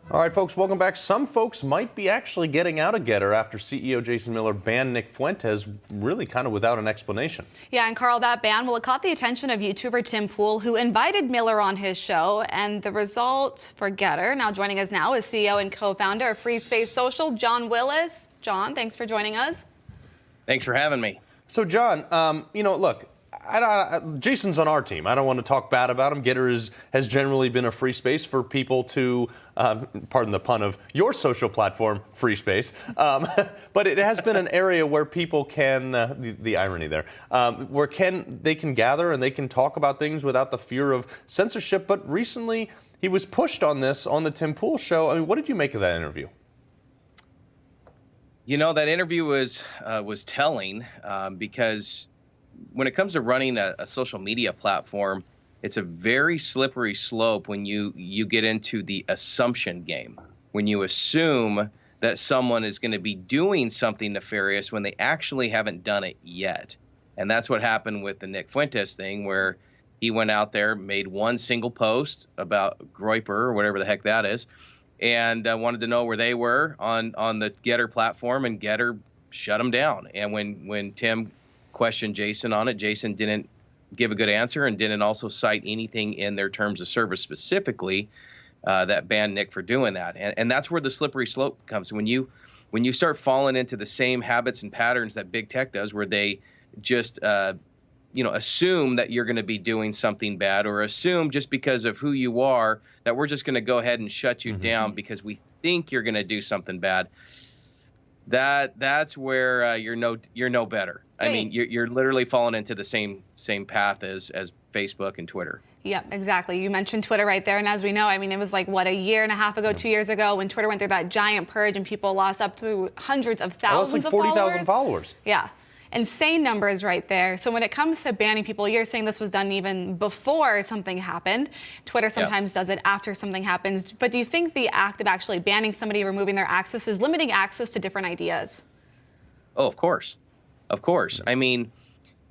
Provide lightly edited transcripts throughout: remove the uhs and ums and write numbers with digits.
All right, folks, welcome back. Some folks might be actually getting out of Gettr after CEO Jason Miller banned Nick Fuentes, really kind of without an explanation. Yeah, and Carl, that ban, well, it caught the attention of YouTuber Tim Pool, who invited Miller on his show. And the result for Gettr, now joining us now, is CEO and co-founder of FreeSpace Social, Jon Willis. Jon, thanks for joining us. Thanks for having me. So, Jon, look, Jason's on our team. I don't want to talk bad about him. Gettr has generally been a free space for people to, pardon the pun of your social platform, FreeSpace. But it has been an area where people can, the irony there, where they can gather and they can talk about things without the fear of censorship. But recently, he was pushed on this on the Tim Pool show. I mean, what did you make of that interview? You know, that interview was telling because when it comes to running a social media platform, it's a very slippery slope when you get into the assumption game, when you assume that someone is going to be doing something nefarious when they actually haven't done it yet. And that's what happened with the Nick Fuentes thing, where he went out there, made one single post about Groyper or whatever the heck that is, and wanted to know where they were on the Gettr platform, and Gettr shut him down. And when Tim questioned Jason on it, Jason didn't give a good answer and didn't also cite anything in their terms of service specifically that banned Nick for doing that. And that's where the slippery slope comes. When you start falling into the same habits and patterns that big tech does, where they just assume that you're going to be doing something bad, or assume just because of who you are that we're just going to go ahead and shut you down because we think you're going to do something bad. That's where you're no better. I mean, you're literally falling into the same path as Facebook and Twitter. Yep, exactly. You mentioned Twitter right there. And as we know, I mean, it was like, what, a year and a half ago, 2 years ago, when Twitter went through that giant purge and people lost up to hundreds of thousands of followers. 40,000 followers. Yeah. Insane numbers right there. So when it comes to banning people, you're saying this was done even before something happened. Twitter sometimes does it after something happens. But do you think the act of actually banning somebody, removing their access, is limiting access to different ideas? Oh, of course. Of course. I mean,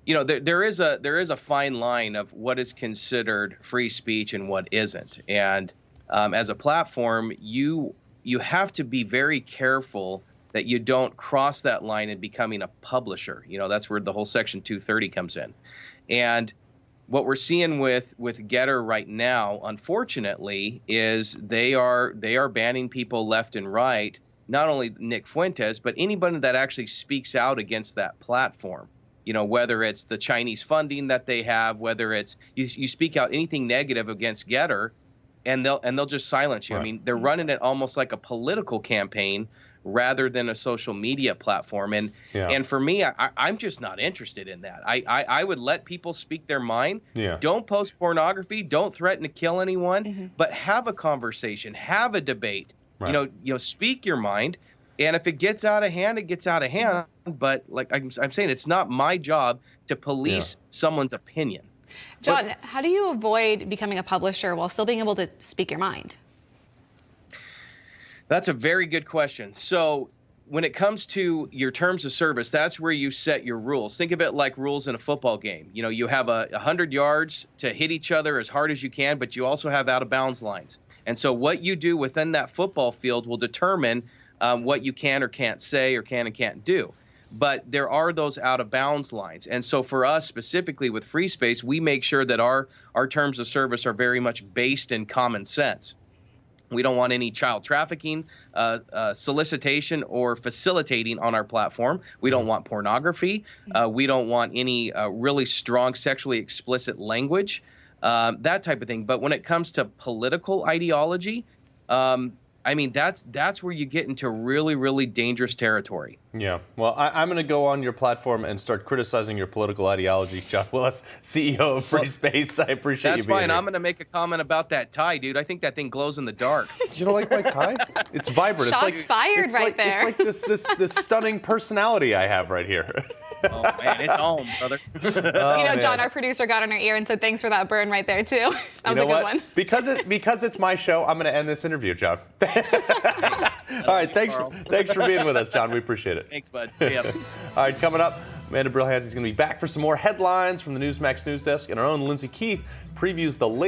there is a fine line of what is considered free speech and what isn't. And as a platform, you have to be very careful that you don't cross that line in becoming a publisher. That's where the whole Section 230 comes in. And what we're seeing with Gettr right now, unfortunately, is they are banning people left and right, not only Nick Fuentes, but anybody that actually speaks out against that platform. Whether it's the Chinese funding that they have, whether it's you speak out anything negative against Gettr, and they'll just silence you. Right. I mean, they're running it almost like a political campaign rather than a social media platform. And for me, I'm just not interested in that. I would let people speak their mind. Yeah. Don't post pornography. Don't threaten to kill anyone. But have a conversation. Have a debate. Right. Speak your mind. And if it gets out of hand, it gets out of hand. But like I'm saying, it's not my job to police someone's opinion. Jon, how do you avoid becoming a publisher while still being able to speak your mind? That's a very good question. So when it comes to your terms of service, that's where you set your rules. Think of it like rules in a football game. You have 100 yards to hit each other as hard as you can, but you also have out of bounds lines. And so what you do within that football field will determine what you can or can't say or can and can't do. But there are those out of bounds lines. And so for us specifically with FreeSpace, we make sure that our terms of service are very much based in common sense. We don't want any child trafficking, solicitation, or facilitating on our platform. We don't want pornography. We don't want any really strong sexually explicit language, that type of thing. But when it comes to political ideology, I mean, that's where you get into really, really dangerous territory. Yeah. Well, I'm going to go on your platform and start criticizing your political ideology, Jon Willis, CEO of FreeSpace. I appreciate you being here. That's fine. I'm going to make a comment about that tie, dude. I think that thing glows in the dark. You don't like my tie? It's vibrant. Shots fired right there. It's like this stunning personality I have right here. Oh, man, it's home, brother. Jon, our producer got in her ear and said, thanks for that burn right there, too. That was a good one. Because it's my show, I'm going to end this interview, Jon. All right, thanks for being with us, Jon. We appreciate it. Thanks, bud. Yep. All right, coming up, Amanda Brillhan's is going to be back for some more headlines from the Newsmax news desk, and our own Lindsay Keith previews the latest